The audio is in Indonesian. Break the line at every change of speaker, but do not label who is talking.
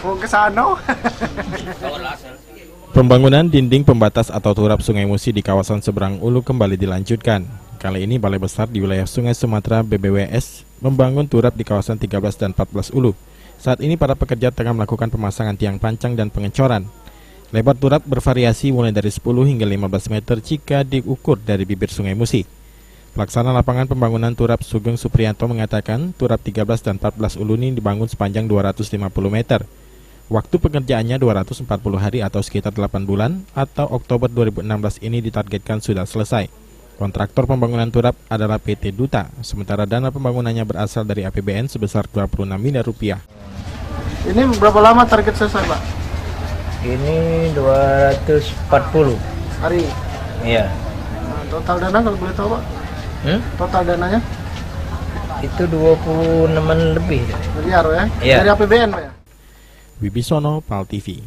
Mau ke sana.
Pembangunan dinding pembatas atau turap Sungai Musi di kawasan seberang Ulu kembali dilanjutkan. Kali ini Balai Besar di wilayah Sungai Sumatera BBWS membangun turap di kawasan 13 dan 14 Ulu. Saat ini para pekerja tengah melakukan pemasangan tiang pancang dan pengecoran. Lebar turap bervariasi mulai dari 10 hingga 15 meter jika diukur dari bibir Sungai Musi. Pelaksana lapangan pembangunan turap Sugeng Supriyanto mengatakan turap 13 dan 14 Ulu ini dibangun sepanjang 250 meter. Waktu pengerjaannya 240 hari atau sekitar 8 bulan atau Oktober 2016 ini ditargetkan sudah selesai. Kontraktor pembangunan turap adalah PT Duta, sementara dana pembangunannya berasal dari APBN sebesar 26 miliar rupiah.
Ini berapa lama target selesai, Pak?
Ini 240
Hari.
iya.
Nah, total dana kalau boleh tahu, Pak? Total dananya?
Itu 26 lebih.
Miliar ya?
Iya.
Dari APBN, Pak ya?
Wibisono, PAL TV.